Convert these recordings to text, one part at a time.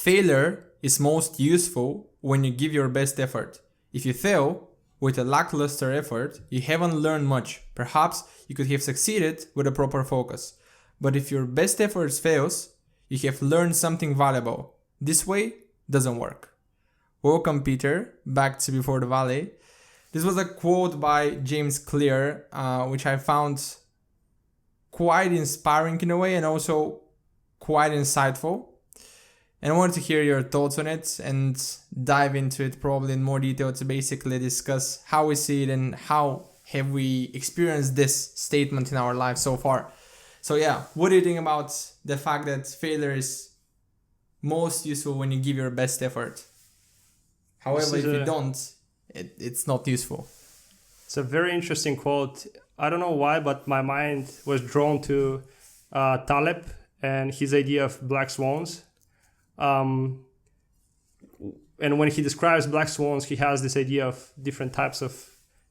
Failure is most useful when you give your best effort. If you fail with a lackluster effort, you haven't learned much. Perhaps you could have succeeded with a proper focus. But if your best effort fails, you have learned something valuable. This way doesn't work. Welcome, Peter, back to Before the Valley. This was a quote by James Clear, which I found quite inspiring in a way and also quite insightful. And I wanted to hear your thoughts on it and dive into it probably in more detail to basically discuss how we see it and how have we experienced this statement in our lives so far. So yeah, what do you think about the fact that failure is most useful when you give your best effort? However, if you don't, it's not useful. It's a very interesting quote. I don't know why, but my mind was drawn to Taleb and his idea of black swans. And when he describes black swans, he has this idea of different types of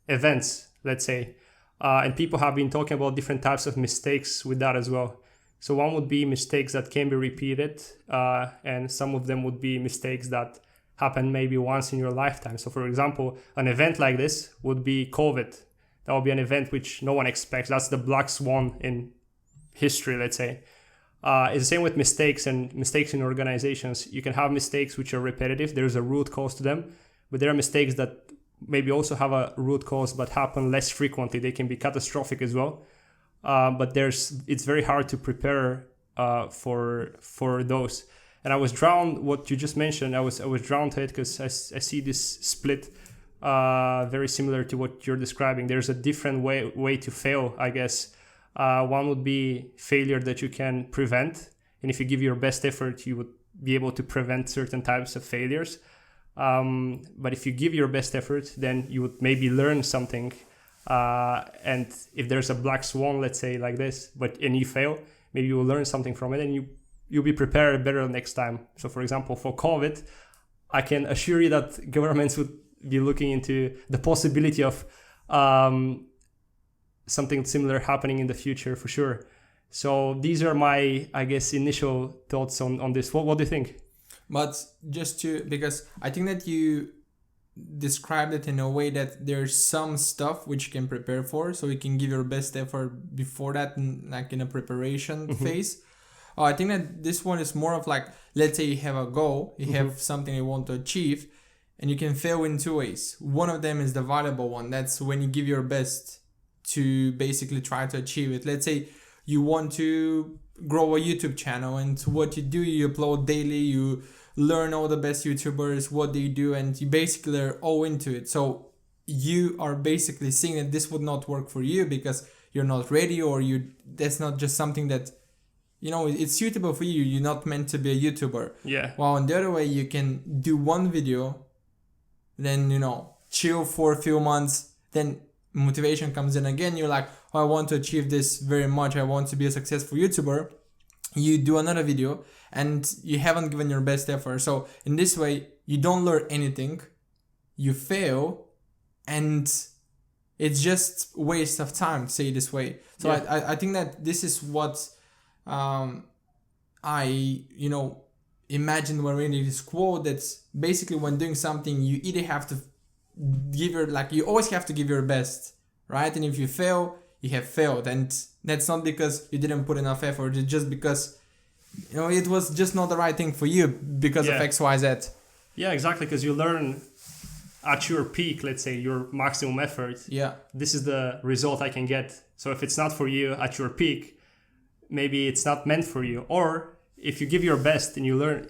events, let's say. And people have been talking about different types of mistakes with that as well. So one would be mistakes that can be repeated, and some of them would be mistakes that happen maybe once in your lifetime. So for example, an event like this would be COVID. That would be an event which no one expects. That's the black swan in history, let's say. It's the same with mistakes and mistakes in organizations. You can have mistakes which are repetitive. There's a root cause to them, but there are mistakes that maybe also have a root cause but happen less frequently. They can be catastrophic as well. But it's very hard to prepare for those. And I was drawn, what you just mentioned, I was drawn to it because I see this split very similar to what you're describing. There's a different way to fail, I guess. One would be failure that you can prevent. And if you give your best effort, you would be able to prevent certain types of failures. But if you give your best effort, then you would maybe learn something. And if there's a black swan, let's say like this, and you fail, maybe you will learn something from it and you'll be prepared better next time. So for example, for COVID, I can assure you that governments would be looking into the possibility of something similar happening in the future for sure. So these are my, I guess, initial thoughts on this. What do you think? But because I think that you described it in a way that there's some stuff which you can prepare for, so you can give your best effort before that, like in a preparation phase. I think that this one is more of like, let's say you have a goal, you have something you want to achieve, and you can fail in two ways. One of them is the valuable one. That's when you give your best to basically try to achieve it. Let's say you want to grow a YouTube channel, and what you do, you upload daily, you learn all the best YouTubers, what they do, and you basically are all into it. So you are basically seeing that this would not work for you because you're not ready, or that's not just something that, it's suitable for you. You're not meant to be a YouTuber. Yeah. While on the other way, you can do one video, then, chill for a few months, then motivation comes in again. You're like, I want to achieve this very much. I want to be a successful YouTuber. You do another video and you haven't given your best effort. So in this way, you don't learn anything. You fail and it's just waste of time, to say it this way. So yeah. I think that this is what I imagine when reading this quote, that's basically when doing something, you either have to you always have to give your best, right? And if you fail, you have failed. And that's not because you didn't put enough effort. It's just because, it was just not the right thing for you because of X, Y, Z. Yeah, exactly. Because you learn at your peak, let's say your maximum effort. Yeah. This is the result I can get. So if it's not for you at your peak, maybe it's not meant for you. Or if you give your best and you learn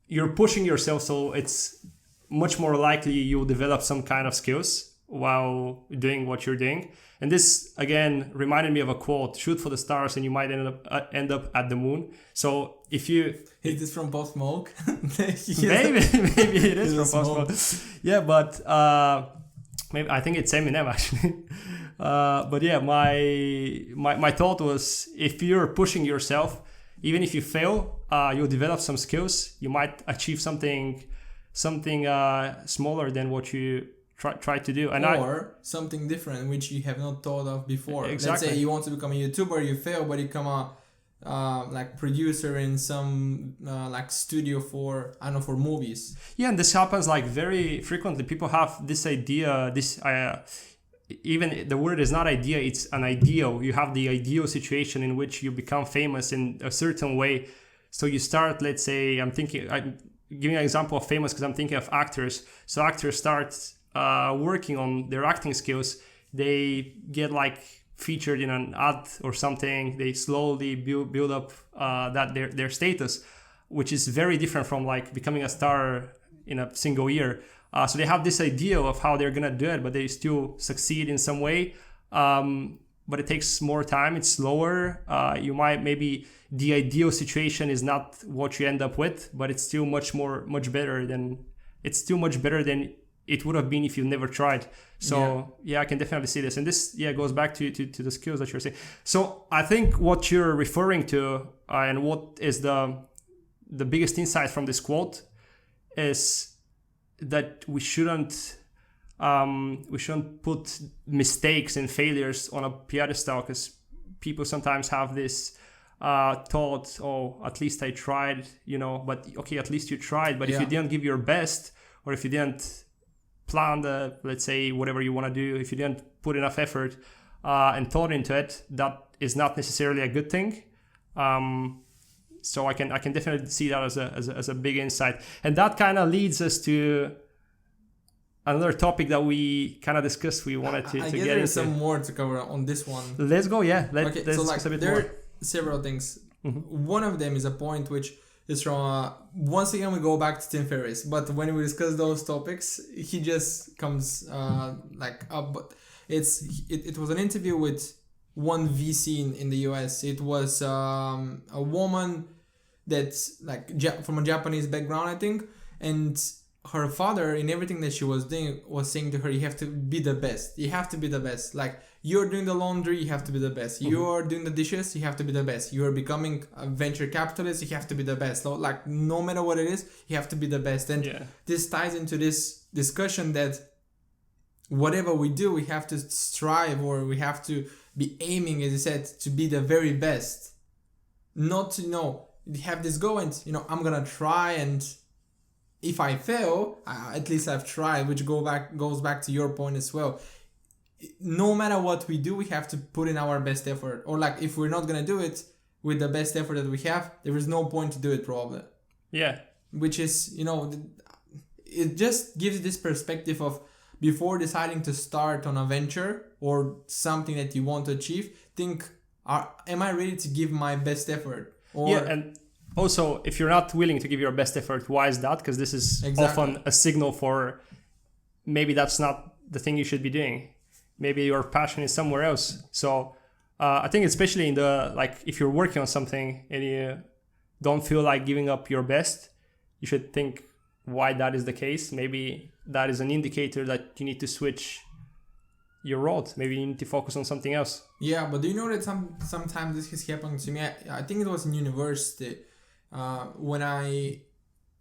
you're pushing yourself. So it's much more likely you'll develop some kind of skills while doing what you're doing. And this, again, reminded me of a quote, shoot for the stars and you might end up at the moon. So if you... Is this from Post Smoke? Maybe it is from Post Smoke. Yeah, but maybe I think it's Eminem actually. But yeah, my thought was, if you're pushing yourself, even if you fail, you'll develop some skills. You might achieve something smaller than what you try to do, or something different which you have not thought of before. Exactly. Let's say you want to become a YouTuber, you fail, but you become a like producer in some like studio for, I don't know, for movies. Yeah, and this happens like very frequently. People have this idea, even the word is not idea, it's an ideal. You have the ideal situation in which you become famous in a certain way. So you start, let's say, I'm giving an example of famous because I'm thinking of actors. So actors start working on their acting skills. They get like featured in an ad or something. They slowly build up that their status, which is very different from like becoming a star in a single year. So they have this idea of how they're gonna do it, but they still succeed in some way. But it takes more time. It's slower. You might maybe the ideal situation is not what you end up with, but it's still much better than it would have been if you never tried. So yeah, I can definitely see this. And this goes back to the skills that you're saying. So I think what you're referring to and what is the biggest insight from this quote is that we shouldn't put mistakes and failures on a pedestal, because people sometimes have this thought, oh, at least I tried, but okay, at least you tried. But if you didn't give your best, or if you didn't plan let's say, whatever you want to do, if you didn't put enough effort and thought into it, that is not necessarily a good thing. So I can definitely see that as a big insight. And that kind of leads us to another topic that we kind of discussed. We wanted to get into. There's some more to cover on this one. Let's go. Yeah. Let's so like, discuss a bit there more. are several things. Mm-hmm. One of them is a point which is from once again we go back to Tim Ferriss, but when we discuss those topics, he just comes like up. But it was an interview with one VC in the US. It was a woman that's like from a Japanese background, I think, and her father, in everything that she was doing, was saying to her, you have to be the best. You have to be the best. Like, you're doing the laundry, you have to be the best. Mm-hmm. You're doing the dishes, you have to be the best. You're becoming a venture capitalist, you have to be the best. So, like, no matter what it is, you have to be the best. And this ties into this discussion that whatever we do, we have to strive, or we have to be aiming, as you said, to be the very best. Not to, have this go and, I'm going to try, and if I fail, at least I've tried, which goes back to your point as well. No matter what we do, we have to put in our best effort. Or like, if we're not going to do it with the best effort that we have, there is no point to do it probably. Yeah. Which is, it just gives this perspective of, before deciding to start on a venture or something that you want to achieve, think, am I ready to give my best effort? And also, if you're not willing to give your best effort, why is that? Because this is often a signal for maybe that's not the thing you should be doing. Maybe your passion is somewhere else. So I think especially in if you're working on something and you don't feel like giving up your best, you should think why that is the case. Maybe that is an indicator that you need to switch your road. Maybe you need to focus on something else. Yeah, but do you know that sometimes this has happened to me? I think it was in university. When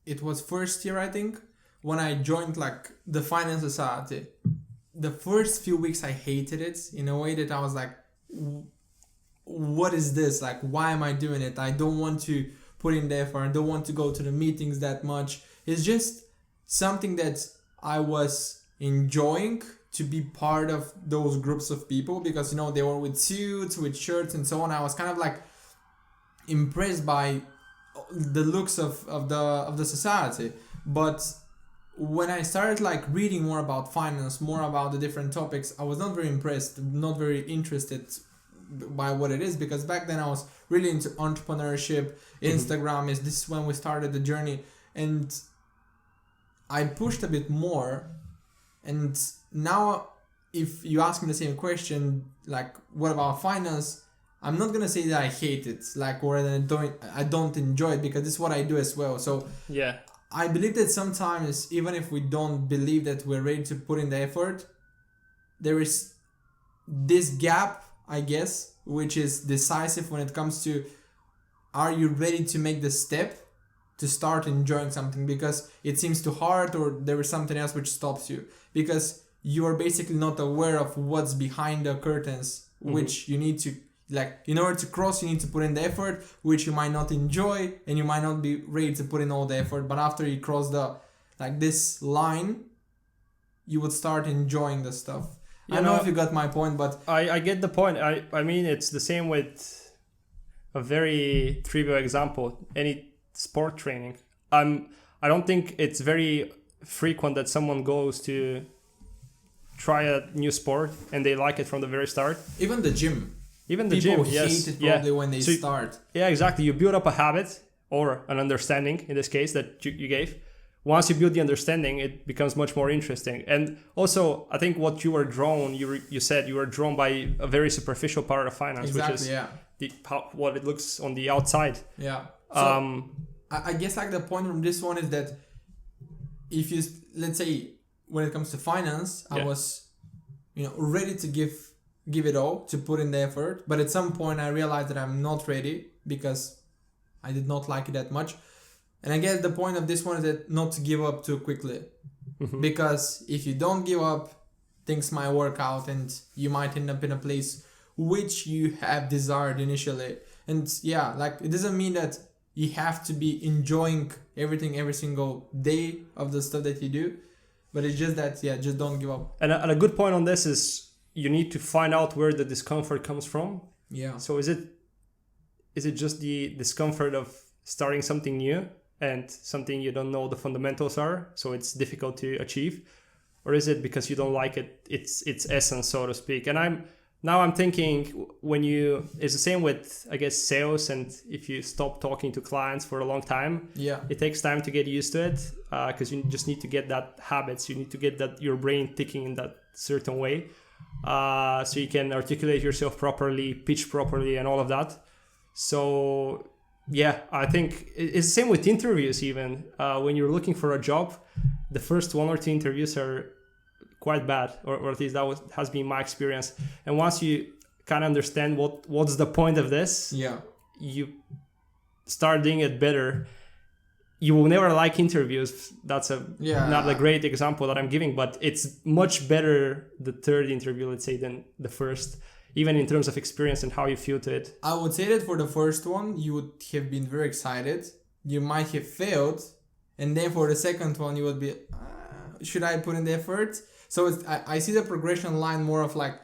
it was first year, I think, when I joined like the finance society, the first few weeks I hated it in a way that I was like, what is this? Like, why am I doing it? I don't want to put in the effort. I don't want to go to the meetings that much. It's just something that I was enjoying, to be part of those groups of people, because, they were with suits, with shirts and so on. I was kind of like impressed by the looks of the society. But when I started like reading more about finance, more about the different topics, I was not very impressed, not very interested by what it is, because back then I was really into entrepreneurship. Instagram this is when we started the journey, and I pushed a bit more. And now if you ask me the same question, like, what about finance, I'm not gonna say that I hate it, like, or that I don't enjoy it, because this is what I do as well. So I believe that sometimes, even if we don't believe that we're ready to put in the effort, there is this gap, I guess, which is decisive when it comes to, are you ready to make the step to start enjoying something? Because it seems too hard, or there is something else which stops you, because you are basically not aware of what's behind the curtains, which you need to like in order to cross, you need to put in the effort, which you might not enjoy, and you might not be ready to put in all the effort. But after you cross the like this line, you would start enjoying the stuff. I don't know if you got my point, but I get the point. I mean, it's the same with a very trivial example. Any sport training. I don't think it's very frequent that someone goes to try a new sport and they like it from the very start. Even the gym. People hate it probably when they start. Yeah, exactly. You build up a habit or an understanding, in this case, that you gave. Once you build the understanding, it becomes much more interesting. And also, I think what you were drawn, you said you were drawn by a very superficial part of finance, Exactly, which is yeah. what it looks on the outside. Yeah. So, I guess like the point from this one is that if you, let's say, when it comes to finance, I was, ready to give it all, to put in the effort. But at some point I realized that I'm not ready because I did not like it that much. And I guess the point of this one is that not to give up too quickly. Mm-hmm. Because if you don't give up, things might work out and you might end up in a place which you have desired initially. And yeah, like it doesn't mean that you have to be enjoying everything every single day of the stuff that you do. But it's just that, just don't give up. And a good point on this is you need to find out where the discomfort comes from. Yeah. So is it just the discomfort of starting something new and something you don't know the fundamentals are, so it's difficult to achieve? Or is it because you don't like its essence, so to speak? And I'm thinking it's the same with, I guess, sales. And if you stop talking to clients for a long time, it takes time to get used to it, because you just need to get that habits. You need to get that your brain ticking in that certain way, so you can articulate yourself properly, pitch properly, and all of that. So yeah, I think it's the same with interviews. Even when you're looking for a job, the first 1 or 2 interviews are quite bad, or at least has been my experience. And once you kind of understand what's the point of this, you start doing it better. You will never like interviews. That's not a great example that I'm giving, but it's much better the third interview, let's say, than the first, even in terms of experience and how you feel to it. I would say that for the first one, you would have been very excited. You might have failed. And then for the second one, you would be, should I put in the effort? So I see the progression line more of like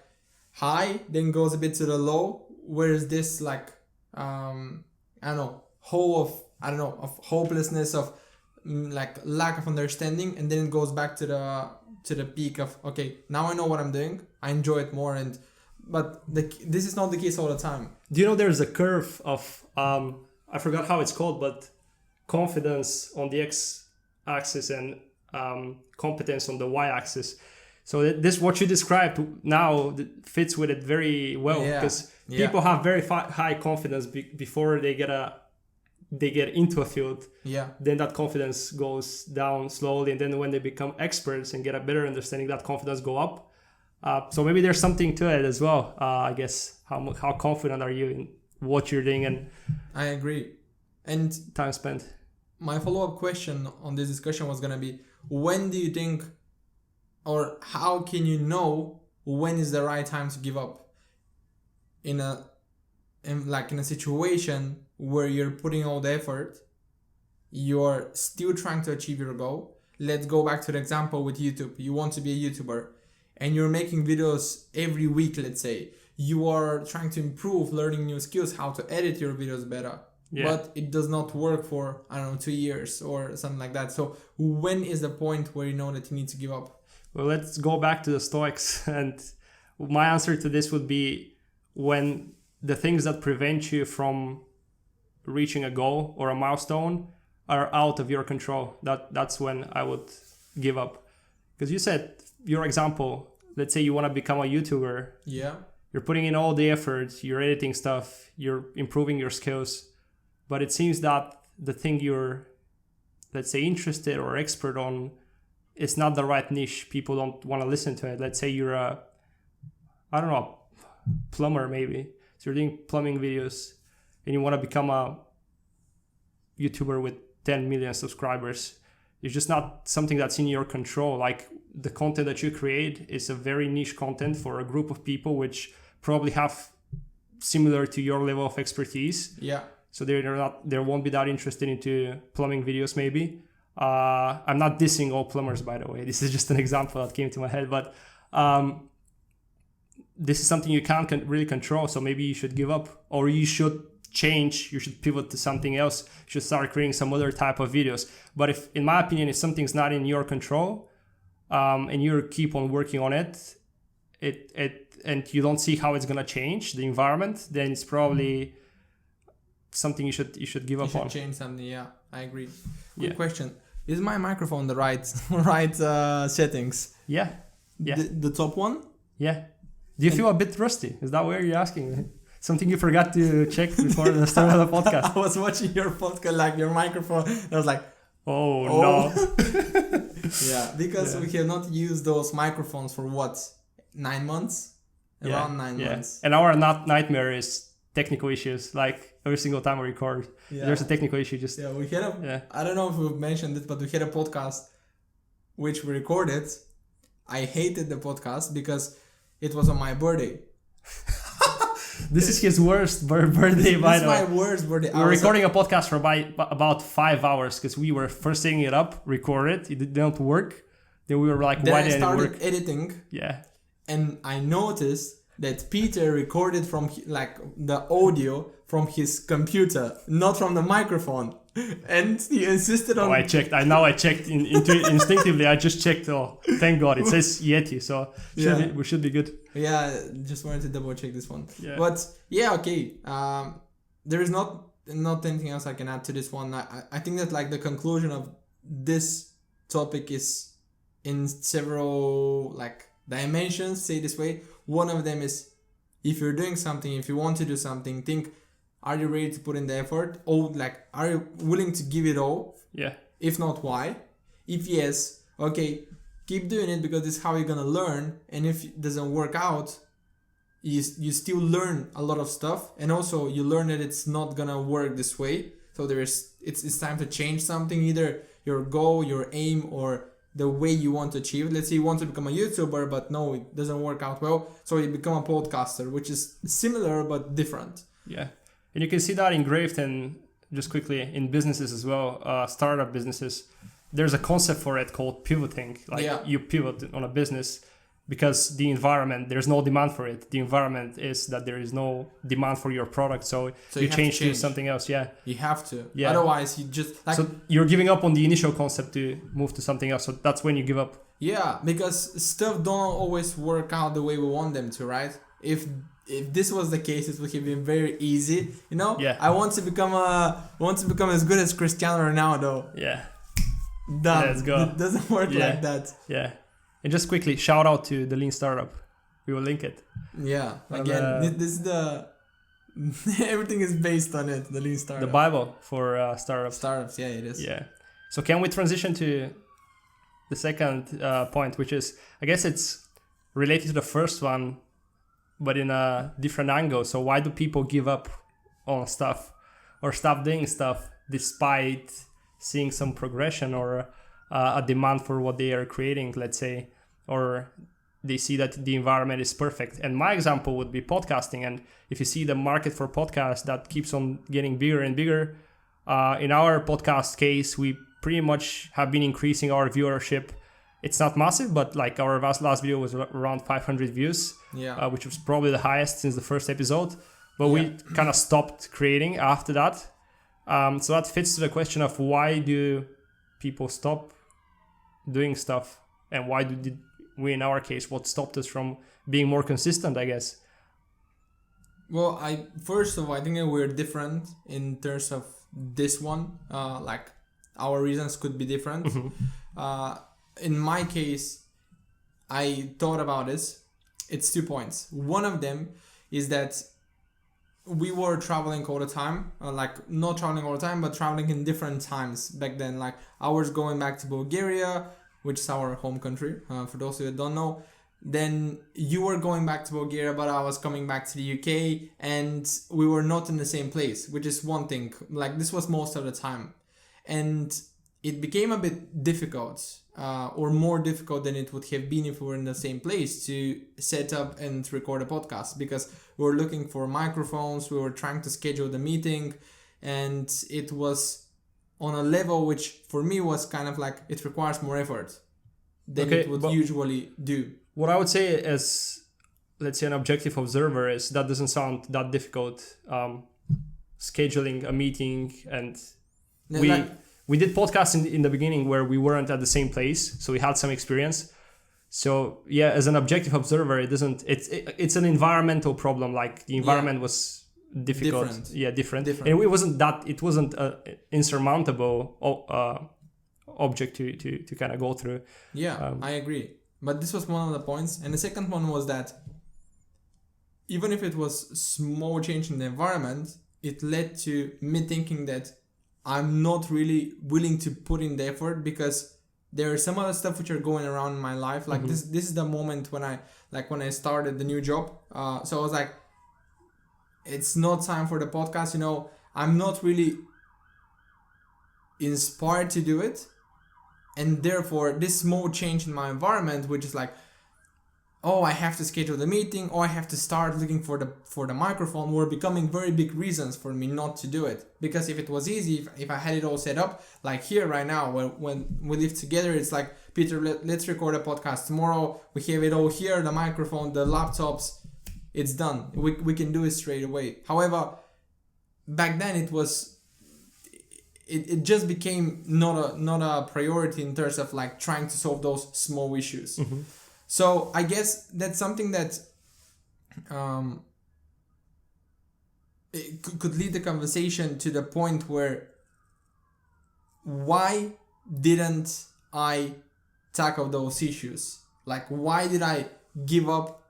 high, then goes a bit to the low. Whereas this like, of hopelessness, of like lack of understanding. And then it goes back to the peak of, okay, now I know what I'm doing. I enjoy it more. But this is not the case all the time. Do you know there's a curve of, I forgot how it's called, but confidence on the x-axis and competence on the y-axis. So this, what you described now, fits with it very well, because people have very high confidence before they get into a field. Yeah. Then that confidence goes down slowly, and then when they become experts and get a better understanding, that confidence go up. So maybe there's something to it as well. I guess how confident are you in what you're doing? And I agree. And time spent. My follow-up question on this discussion was gonna be: when do you think, or how can you know when is the right time to give up? In a situation where you're putting all the effort, you're still trying to achieve your goal. Let's go back to the example with YouTube. You want to be a YouTuber, and you're making videos every week, let's say. You are trying to improve, learning new skills, how to edit your videos better. Yeah. But it does not work for, 2 years or something like that. So when is the point where you know that you need to give up? Well, let's go back to the Stoics. And my answer to this would be when the things that prevent you from reaching a goal or a milestone are out of your control. That's when I would give up. Because you said, your example, let's say you want to become a YouTuber. Yeah. You're putting in all the effort, you're editing stuff, you're improving your skills. But it seems that the thing you're, let's say, interested or expert on is not the right niche. People don't want to listen to it. Let's say you're a plumber maybe. So you're doing plumbing videos and you want to become a YouTuber with 10 million subscribers. It's just not something that's in your control. Like the content that you create is a very niche content for a group of people which probably have similar to your level of expertise. Yeah. So they won't be that interested into plumbing videos maybe. I'm not dissing all plumbers, by the way. This is just an example that came to my head, but this is something you can't really control. So maybe you should give up, or you should change. You should pivot to something else. You should start creating some other type of videos. But if, in my opinion, if something's not in your control, and you keep on working on it, and you don't see how it's gonna change the environment, then it's probably something you should give up on. Change something. Yeah, I agree. Yeah. Good question. Is my microphone the right settings? Yeah. The top one? Yeah. Do you feel a bit rusty? Is that what you're asking me? Something you forgot to check before the start of the podcast? I was watching your podcast, like your microphone. I was like, oh. No. Yeah, because we have not used those microphones for what? 9 months? Around 9 months. And our nightmare is technical issues. Like every single time we record, there's a technical issue. We had I don't know if we've mentioned it, but we had a podcast which we recorded. I hated the podcast because it was on my birthday. This is his worst birthday, by the way. This is my worst birthday. We were recording a podcast for about 5 hours because we were first setting it up, record it. It didn't work. Then we were like, why didn't it work? Then I started editing. Yeah. And I noticed that Peter recorded from like the audio from his computer, not from the microphone. And he insisted on... I checked. I checked instinctively. I just checked. Oh, thank God. It says Yeti. So we should be good. Yeah, just wanted to double check this one. Yeah. But yeah, okay. There is not anything else I can add to this one. I think that like the conclusion of this topic is in several like dimensions, say this way. One of them is if you're doing something, if you want to do something, think, are you ready to put in the effort? Or like, are you willing to give it all? Yeah. If not, why? If yes, okay, keep doing it because this is how you're gonna learn. And if it doesn't work out, you still learn a lot of stuff. And also you learn that it's not gonna work this way. So it's time to change something, either your goal, your aim, or the way you want to achieve it. Let's say you want to become a YouTuber, but no, it doesn't work out well. So you become a podcaster, which is similar but different. Yeah. And you can see that engraved in, just quickly, in businesses as well, startup businesses. There's a concept for it called pivoting. You pivot on a business because the environment, there's no demand for it. The environment is that there is no demand for your product. So you change to something else. Yeah. You have to. Yeah. Otherwise, you just... like. So you're giving up on the initial concept to move to something else. So that's when you give up. Yeah, because stuff don't always work out the way we want them to, right? If this was the case, it would have been very easy, you know. Yeah. I want to become as good as Cristiano Ronaldo. Yeah. Done. Let's go. It doesn't work like that. Yeah. And just quickly, shout out to the Lean Startup. We will link it. Yeah. Again, this is the everything is based on it. The Lean Startup. The Bible for startups. Startups. Yeah, it is. Yeah. So can we transition to the second point, which is, I guess it's related to the first one, but in a different angle. So why do people give up on stuff or stop doing stuff despite seeing some progression or a demand for what they are creating, let's say, or they see that the environment is perfect? And my example would be podcasting. And if you see the market for podcasts that keeps on getting bigger and bigger, in our podcast case, we pretty much have been increasing our viewership. It's not massive, but like our last video was around 500 views, which was probably the highest since the first episode. But we kind of stopped creating after that. So that fits to the question of why do people stop doing stuff, and why did we, in our case, what stopped us from being more consistent, I guess? Well, first of all, I think that we're different in terms of this one. Like our reasons could be different. Mm-hmm. In my case, I thought about this. It's 2 points. One of them is that we were traveling all the time, like not traveling all the time, but traveling in different times back then. Like I was going back to Bulgaria, which is our home country, for those of you that don't know. Then you were going back to Bulgaria, but I was coming back to the UK, and we were not in the same place, which is one thing. Like this was most of the time. And it became a bit difficult, or more difficult than it would have been if we were in the same place, to set up and record a podcast, because we were looking for microphones, we were trying to schedule the meeting, and it was on a level which for me was kind of like, it requires more effort than it would usually do. What I would say as, let's say, an objective observer is that doesn't sound that difficult. Scheduling a meeting, and we did podcasts in the beginning where we weren't at the same place, so we had some experience. So yeah, as an objective observer, it's an environmental problem. Like the environment was difficult. Different. And it wasn't an insurmountable object to kind of go through. I agree. But this was one of the points. And the second one was that even if it was small change in the environment, it led to me thinking that I'm not really willing to put in the effort, because there are some other stuff which are going around in my life. Like this is the moment when I started the new job. So I was like, it's not time for the podcast. I'm not really inspired to do it. And therefore, this small change in my environment, which is like, oh, I have to schedule the meeting, or I have to start looking for the microphone, were becoming very big reasons for me not to do it. Because if it was easy, if I had it all set up, like here right now, when we live together, it's like, Peter, let's record a podcast tomorrow. We have it all here, the microphone, the laptops, it's done. We can do it straight away. However, back then it just became not a priority in terms of like trying to solve those small issues. So I guess that's something that it could lead the conversation to the point where, why didn't I tackle those issues? Like, why did I give up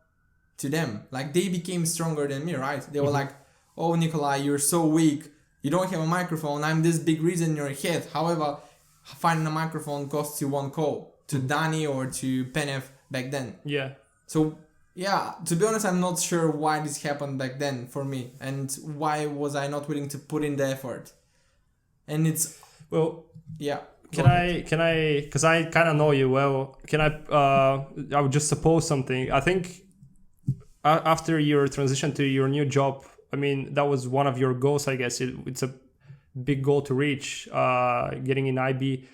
to them? Like, they became stronger than me, right? They were like, oh, Nikolai, you're so weak. You don't have a microphone. I'm this big reason in your head. However, finding a microphone costs you one call to Danny or to Penev back then. Yeah. So, yeah, to be honest, I'm not sure why this happened back then for me, and why was I not willing to put in the effort. And it's... Well, yeah. Can I, because I kind of know you well, I would just suppose something. I think after your transition to your new job, I mean, that was one of your goals, I guess. It's a big goal to reach, getting in IB.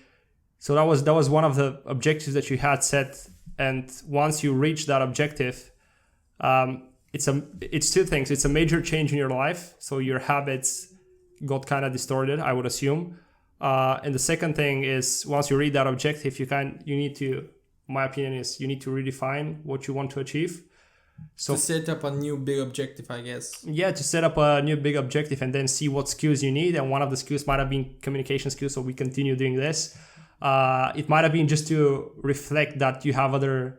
So that was one of the objectives that you had set. And once you reach that objective, it's two things. It's a major change in your life. So your habits got kind of distorted, I would assume. And the second thing is, once you reach that objective, you need to, my opinion is, you need to redefine what you want to achieve. So to set up a new big objective, I guess. Yeah, to set up a new big objective and then see what skills you need. And one of the skills might have been communication skills, so we continue doing this. It might have been just to reflect that you have other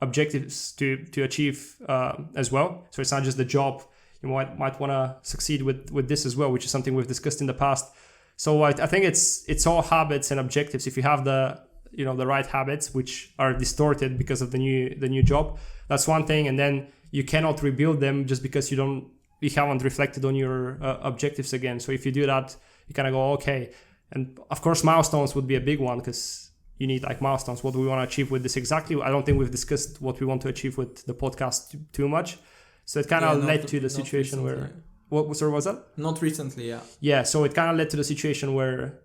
objectives to achieve as well. So it's not just the job. You might want to succeed with this as well, which is something we've discussed in the past. So I think it's all habits and objectives. If you have the right habits, which are distorted because of the new job, that's one thing. And then you cannot rebuild them just because you haven't reflected on your objectives again. So if you do that, you kind of go, okay. And of course, milestones would be a big one, because you need like milestones. What do we want to achieve with this exactly? I don't think we've discussed what we want to achieve with the podcast too much. So it kind of led to the situation where... What, sorry, was that? Not recently, yeah. Yeah, so it kind of led to the situation where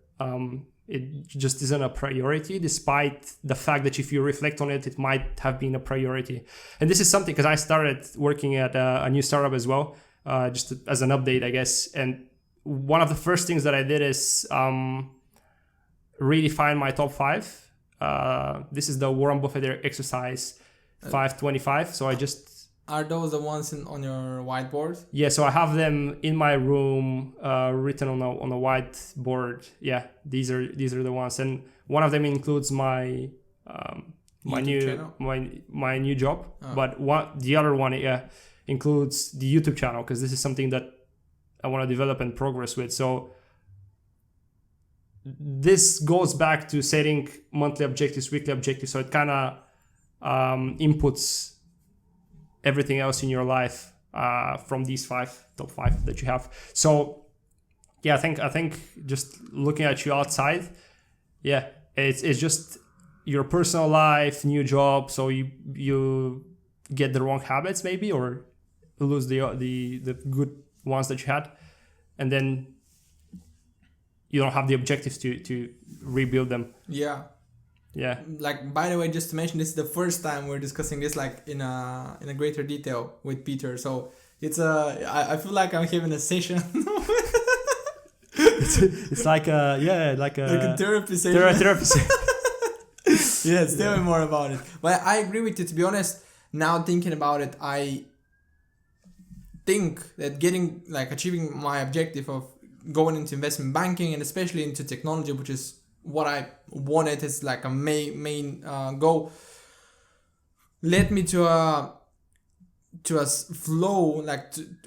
it just isn't a priority, despite the fact that if you reflect on it, it might have been a priority. And this is something, because I started working at a new startup as well, just as an update, I guess. And one of the first things that I did is redefine my top 5. This is the Warren Buffett exercise 525. So I just... Are those the ones on your whiteboard? Yeah, so I have them in my room, written on a whiteboard. Yeah, these are the ones, and one of them includes my new job. Oh. But the other one includes the YouTube channel, because this is something that I want to develop and progress with. So this goes back to setting monthly objectives, weekly objectives. So it kind of inputs everything else in your life from these top 5 that you have. So yeah, I think just looking at you outside, Yeah, it's just your personal life, new job, so you get the wrong habits maybe, or lose the good ones that you had, and then you don't have the objectives to rebuild them. Yeah. Yeah. Like, by the way, just to mention, this is the first time we're discussing this like in a greater detail with Peter. So it's I feel like I'm having a session. It's like like a therapy session. Therapy session. Yes, tell me more about it. But I agree with you. To be honest, now thinking about it, I think that achieving my objective of going into investment banking and especially into technology, which is what I wanted as like a main goal, led me to a flow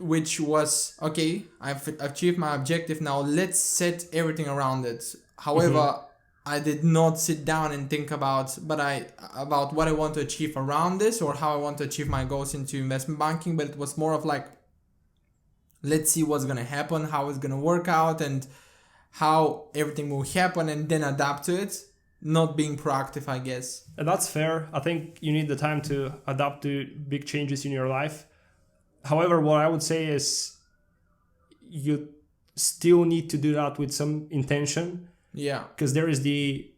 which was okay. I've achieved my objective. Now let's set everything around it. However, I did not sit down and think about what I want to achieve around this or how I want to achieve my goals into investment banking. But it was more of like, let's see what's gonna happen, how it's gonna work out, and how everything will happen, and then adapt to it. Not being proactive, I guess. And that's fair. I think you need the time to adapt to big changes in your life. However, what I would say is you still need to do that with some intention. Yeah. Because there is the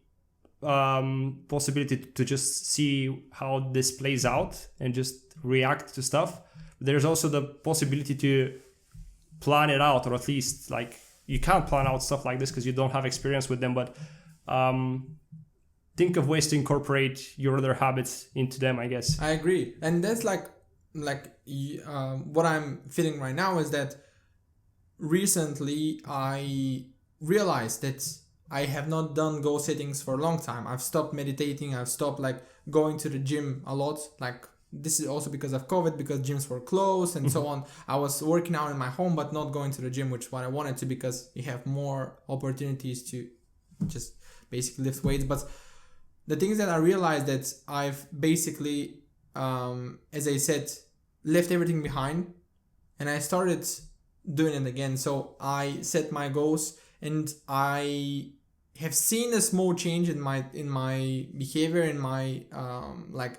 possibility to just see how this plays out and just react to stuff. There's also the possibility to plan it out, or at least like you can't plan out stuff like this because you don't have experience with them, but think of ways to incorporate your other habits into them, I guess. I agree. And that's what I'm feeling right now is that recently I realized that I have not done goal settings for a long time. I've stopped meditating. I've stopped going to the gym a lot. This is also because of COVID, because gyms were closed and so on. I was working out in my home, but not going to the gym, which is what I wanted to, because you have more opportunities to just basically lift weights. But the things that I realized that I've basically, as I said, left everything behind, and I started doing it again. So I set my goals, and I have seen a small change in my behavior, in my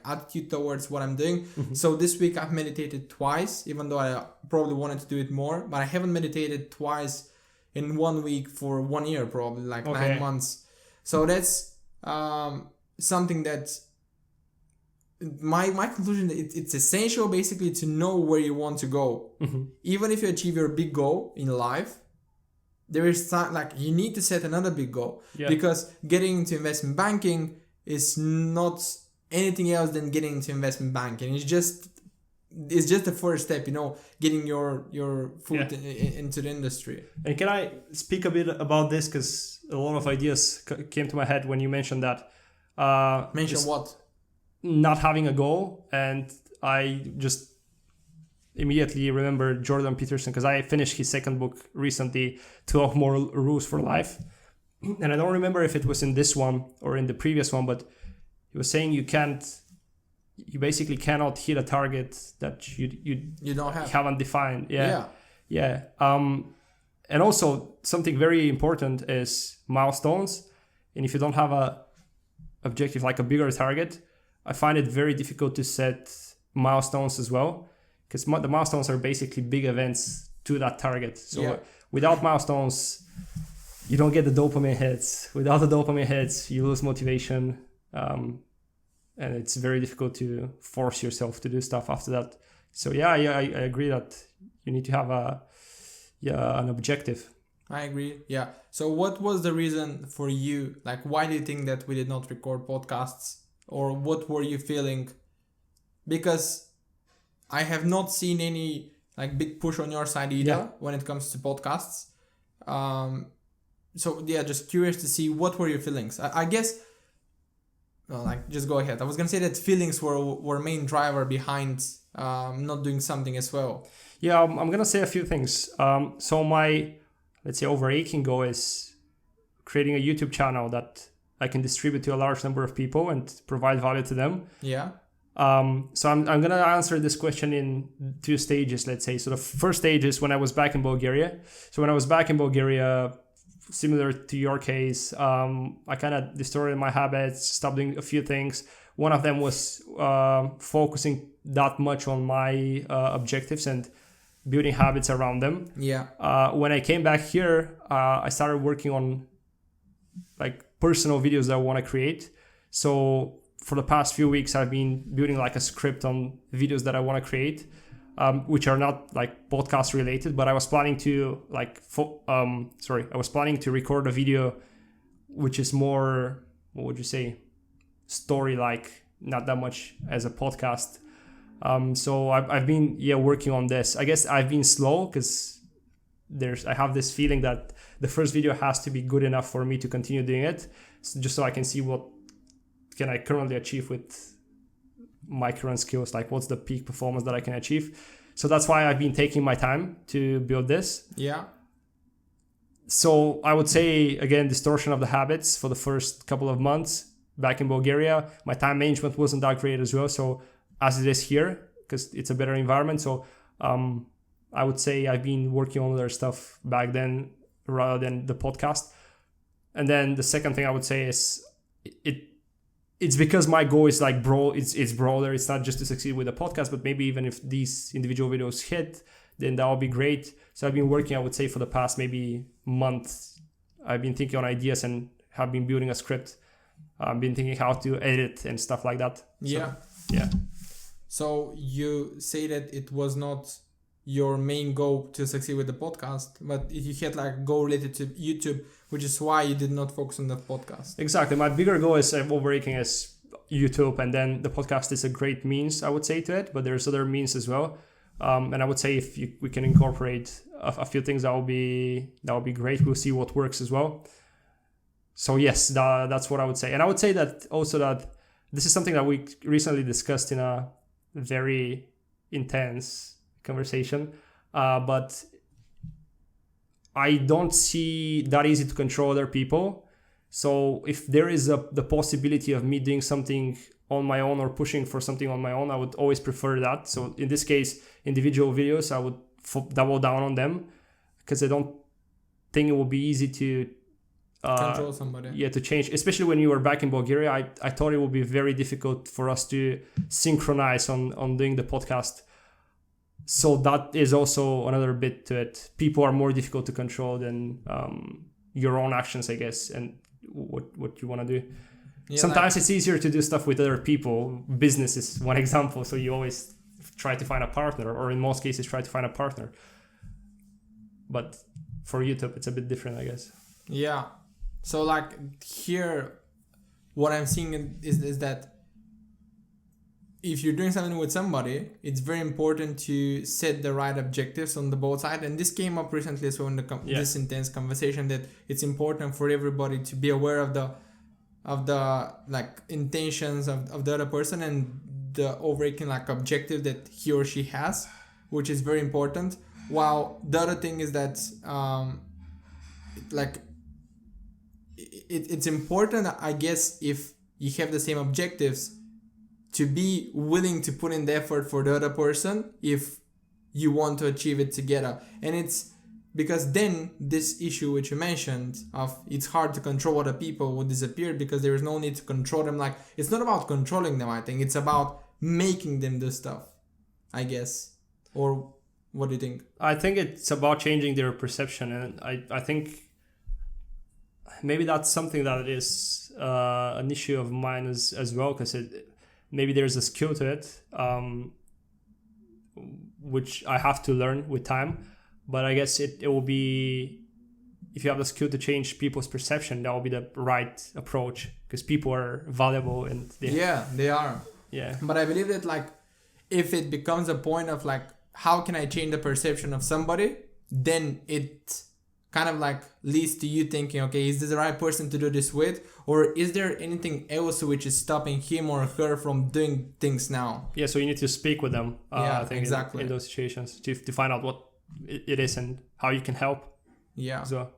attitude towards what I'm doing. So this week I've meditated twice, even though I probably wanted to do it more, but I haven't meditated twice in 1 week for 1 year, probably 9 months. So that's something that my conclusion, it's essential basically to know where you want to go. Even if you achieve your big goal in life, there is you need to set another big goal, because getting into investment banking is not anything else than getting into investment banking. It's just the first step, getting your foot into the industry. And can I speak a bit about this, because a lot of ideas came to my head when you mentioned that. Mention what? Not having a goal, and I just immediately remember Jordan Peterson, because I finished his second book recently, 12 Moral Rules for Life, and I don't remember if it was in this one or in the previous one, but he was saying you basically cannot hit a target that you don't haven't defined. And also something very important is milestones, and if you don't have a objective, like a bigger target, I find it very difficult to set milestones as well, because the milestones are basically big events to that target. So without milestones, you don't get the dopamine hits. Without the dopamine hits, you lose motivation. And it's very difficult to force yourself to do stuff after that. So I agree that you need to have an objective. I agree. Yeah. So what was the reason for you? Why do you think that we did not record podcasts? Or what were you feeling? Because I have not seen any big push on your side either when it comes to podcasts. Just curious to see what were your feelings. I guess, just go ahead. I was gonna say that feelings were main driver behind not doing something as well. Yeah, I'm gonna say a few things. So my, let's say, overarching goal is creating a YouTube channel that I can distribute to a large number of people and provide value to them. Yeah. So I'm going to answer this question in 2 stages, let's say. So the first stage is when I was back in Bulgaria. So when I was back in Bulgaria similar to your case. I kind of distorted my habits, stopped doing a few things. One of them was focusing that much on my objectives and building habits around them. Yeah. When I came back here, I started working on like personal videos that I want to create. So for the past few weeks, I've been building like a script on videos that I want to create, which are not like podcast related, but I was planning to I was planning to record a video which is more, what would you say, story like, not that much as a podcast. So I've been working on this. I guess I've been slow because I have this feeling that the first video has to be good enough for me to continue doing it, just so I can see what can I currently achieve with my current skills, like what's the peak performance that I can achieve. So that's why I've been taking my time to build this. Yeah. So I would say, again, distortion of the habits for the first couple of months back in Bulgaria. My time management wasn't that great as well. So as it is here, because it's a better environment. So I would say I've been working on other stuff back then rather than the podcast. And then the second thing I would say is it's because my goal is like it's broader. It's not just to succeed with the podcast, but maybe even if these individual videos hit, then that would be great. So I've been working, I would say, for the past maybe month. I've been thinking on ideas and have been building a script. I've been thinking how to edit and stuff like that. Yeah. So, yeah. So you say that it was not your main goal to succeed with the podcast, but you had like a goal related to YouTube, which is why you did not focus on the podcast. Exactly. My bigger goal is overarching as YouTube, and then the podcast is a great means, I would say, to it, but there's other means as well. And I would say if we can incorporate a few things, that will be great. We'll see what works as well. So yes, that's what I would say. And I would say that also that this is something that we recently discussed in a very intense conversation, but I don't see that easy to control other people. So if there is the possibility of me doing something on my own or pushing for something on my own, I would always prefer that. So in this case, individual videos, I would double down on them, because I don't think it will be easy to control somebody. Yeah, to change, especially when you were back in Bulgaria. I thought it would be very difficult for us to synchronize on doing the podcast. So that is also another bit to it. People are more difficult to control than your own actions, I guess, and what you want to do. Yeah, sometimes it's easier to do stuff with other people. Business is one example. So you always try to find a partner, or in most cases try to find a partner. But for YouTube, it's a bit different, I guess. Yeah. So like here, what I'm seeing is that if you're doing something with somebody, it's very important to set the right objectives on the both sides. And this came up recently as well in this intense conversation, that it's important for everybody to be aware of the like intentions of the other person and the overarching like objective that he or she has, which is very important. While the other thing is that it's important, I guess, if you have the same objectives, to be willing to put in the effort for the other person if you want to achieve it together. And it's because then this issue which you mentioned of it's hard to control other people will disappear, because there is no need to control them. Like, it's not about controlling them, I think. It's about making them do stuff, I guess. Or what do you think? I think it's about changing their perception. And I think maybe that's something that is an issue of mine as well, because maybe there's a skill to it, which I have to learn with time. But I guess it will be, if you have the skill to change people's perception, that will be the right approach, because people are valuable and they are. Yeah. But I believe that like if it becomes a point of like, how can I change the perception of somebody, then it kind of like leads to you thinking, okay, is this the right person to do this with? Or is there anything else which is stopping him or her from doing things now? Yeah, so you need to speak with them, I think, exactly. in those situations to find out what it is and how you can help. Yeah. So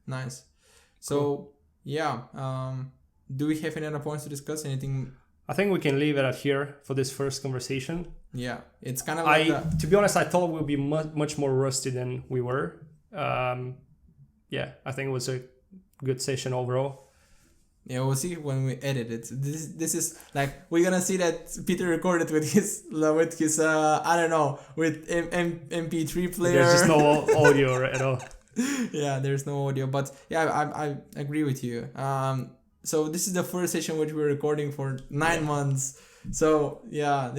nice. So, cool. Do we have any other points to discuss? Anything? I think we can leave it at here for this first conversation. Yeah, it's kind of like to be honest, I thought we'll be much more rusty than we were. yeah, I think it was a good session overall. Yeah, we'll see when we edit it. This is like we're gonna see that Peter recorded with his I don't know, with MP3 player. There's just no audio at all. Yeah, there's no audio, but yeah, I agree with you. So this is the first session which we're recording for 9 months. So yeah,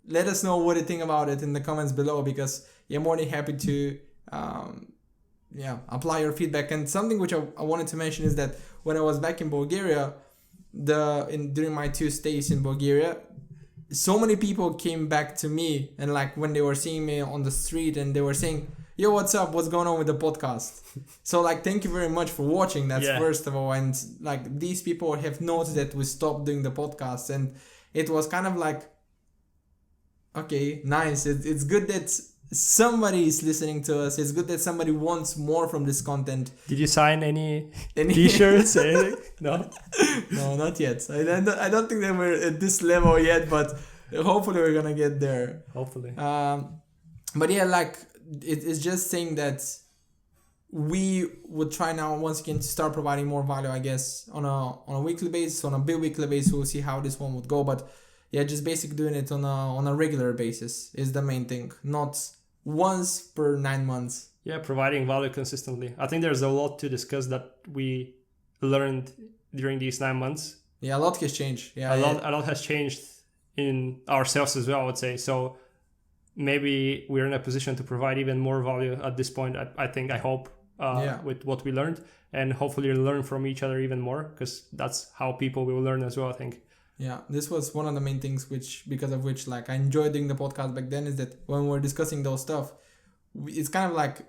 let us know what you think about it in the comments below, because I'm more than happy to apply your feedback. And something which I wanted to mention is that when I was back in Bulgaria, during my 2 stays in Bulgaria, so many people came back to me, and like when they were seeing me on the street and they were saying, yo, what's up? What's going on with the podcast? So like, thank you very much for watching. That's first of all. And like, these people have noticed that we stopped doing the podcast, and it was kind of like, okay, nice. It's good that somebody is listening to us. It's good that somebody wants more from this content. Did you sign any t-shirts? Anything? No? No, not yet. I don't think that we're at this level yet, but hopefully we're gonna get there. Hopefully. But yeah, like, it's just saying that we would try now once again to start providing more value, I guess, on a weekly basis, on a bi-weekly basis. We'll see how this one would go, but yeah, just basically doing it on a regular basis is the main thing, not once per 9 months. Yeah, providing value consistently. I think there's a lot to discuss that we learned during these 9 months. Yeah, a lot has changed. Yeah, a lot has changed in ourselves as well, I would say. So maybe we're in a position to provide even more value at this point. I hope with what we learned, and hopefully learn from each other even more, because that's how people will learn as well, I think. Yeah, this was one of the main things because of which like I enjoyed doing the podcast back then, is that when we're discussing those stuff, it's kind of like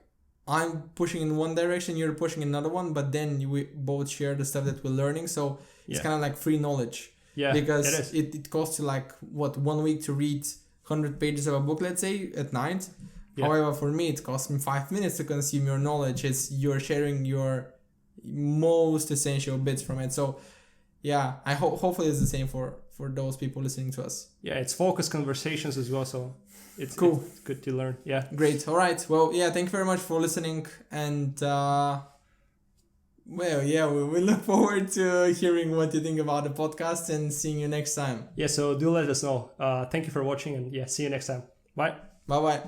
I'm pushing in one direction, you're pushing in another one, but then we both share the stuff that we're learning. So it's kind of like free knowledge. Yeah, because it costs you like 1 week to read 100 pages of a book, let's say, at night. Yeah. However, for me, it costs me 5 minutes to consume your knowledge. You're sharing your most essential bits from it. So yeah, I hopefully it's the same for those people listening to us. Yeah, it's focused conversations as well, so it's cool. It's good to learn. Yeah. Great. All right. Well, yeah, thank you very much for listening, and we look forward to hearing what you think about the podcast and seeing you next time. Yeah, so do let us know. Thank you for watching, and see you next time. Bye. Bye-bye.